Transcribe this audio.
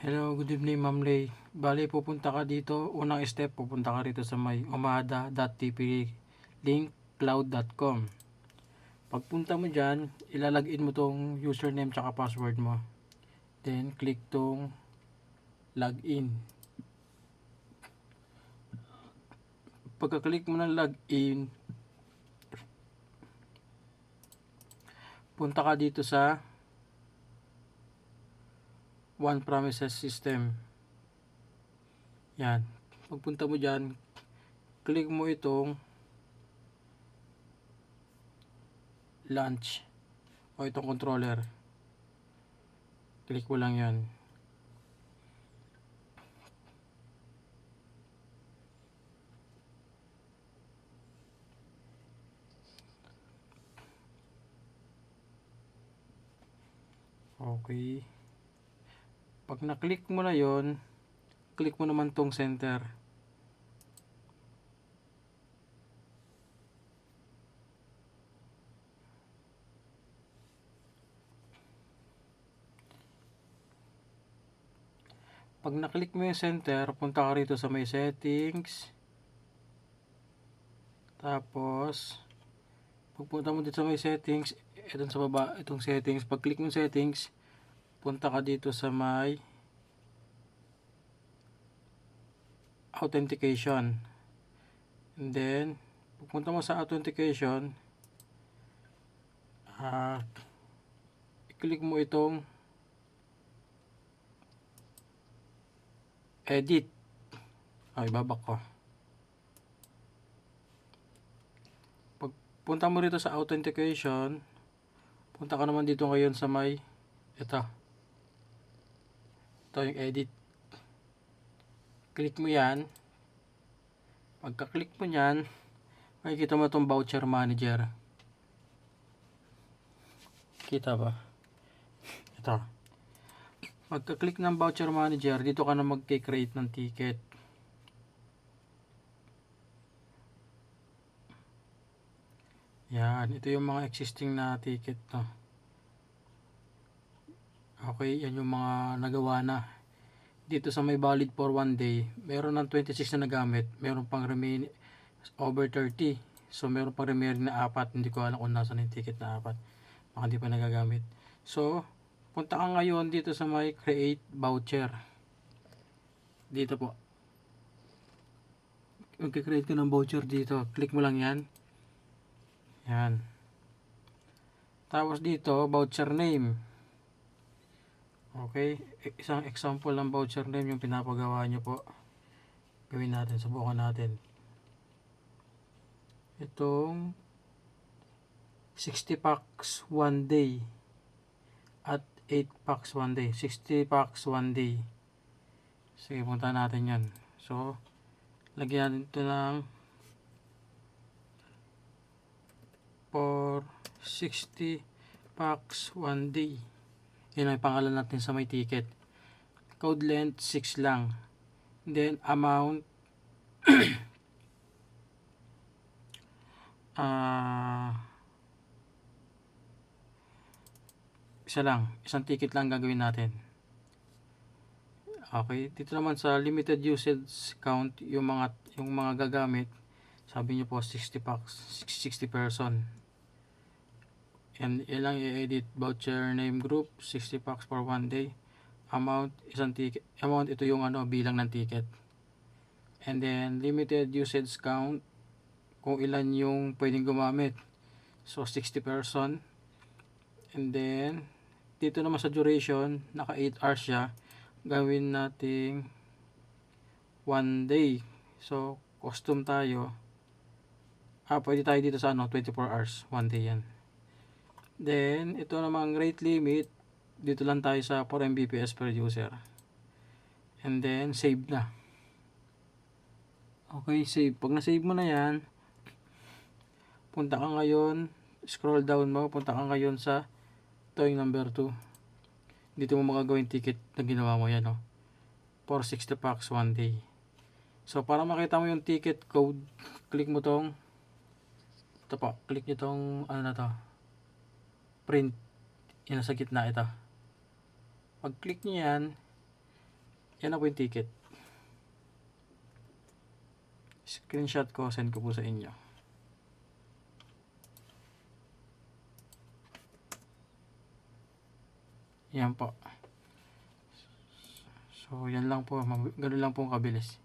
Hello, good evening Ma'am Lay. Bali, pupunta ka dito. Unang step, pupunta ka rito sa may omada.tp-linkcloud.com. Pagpunta mo dyan, ilalagin mo tong username tsaka password mo. Then, click tong login. Pagka-click mo ng login, punta ka dito sa One Promises System. Yan. Pagpunta mo dyan, click mo itong launch o itong controller. Click mo lang yan. Okay. Pag na-click mo na yon, click mo naman tong center. Pag na-click mo yung center, punta ka rito sa may settings. Tapos, pagpunta mo dito sa may settings, itong sa baba, itong settings. Pag click mo settings, punta ka dito sa may authentication. And then, pagpunta mo sa authentication, i-click mo itong edit. Ibabak ko. Pagpunta mo rito sa authentication, punta ka naman dito ngayon sa may ito yung edit. Click mo yan. Pagka-click mo yan, makikita mo itong voucher manager. Kita ba? Ito. Pagka-click ng voucher manager, dito ka na mag-create ng ticket. Yan. Ito yung mga existing na ticket. Okay, yan yung mga nagawa na. Dito sa may valid for 1 day, meron ng 26 na nagamit, meron pang remaining over 30. So meron pang remaining na 4, hindi ko alam kung nasa yung ticket na 4. Baka hindi pa nagagamit. So, punta ka ngayon dito sa may create voucher. Dito po. Mag-create ka ng voucher dito. Click mo lang yan. Yan. Tapos dito, voucher name. Okay, isang example ng voucher name yung pinapagawa nyo po. Gawin natin, subukan natin. Itong 60 packs 1 day at 8 packs 1 day. 60 packs 1 day. Sige, punta natin yan. So, lagyan ito ng for 60 packs 1 day. Yan ang pangalan natin sa may ticket. Code length 6 lang. Then amount isa lang. Isang ticket lang gagawin natin. Okay, dito naman sa limited usage count yung mga gagamit. Sabi niyo po 60 packs, 60 person. And ilang i-edit voucher name group 60 packs for 1 day. Amount isang ticket. Amount ito yung bilang ng ticket. And then limited usage count kung ilan yung pwedeng gumamit. So 60 person. And then dito naman sa duration, naka 8 hours siya. Gawin nating 1 day. So custom tayo. Pwede tayo dito sa 24 hours, 1 day yan. Then, ito namang rate limit, dito lang tayo sa 4 Mbps per user. And then, save na. Okay, save. Pag na-save mo na yan, punta ka ngayon, scroll down mo, punta ka ngayon sa yung number 2. Dito mo magagawin ticket na ginawa mo yan, for 60 packs 1 day. So, para makita mo yung ticket code, click mo tong, ito po, click nyo tong, print. Yan sa gitna ito. Pag click nyo yan, Yan na po yung ticket. Screenshot ko, send ko po sa inyo. Yan po. So, yan lang po. Ganun lang po kabilis.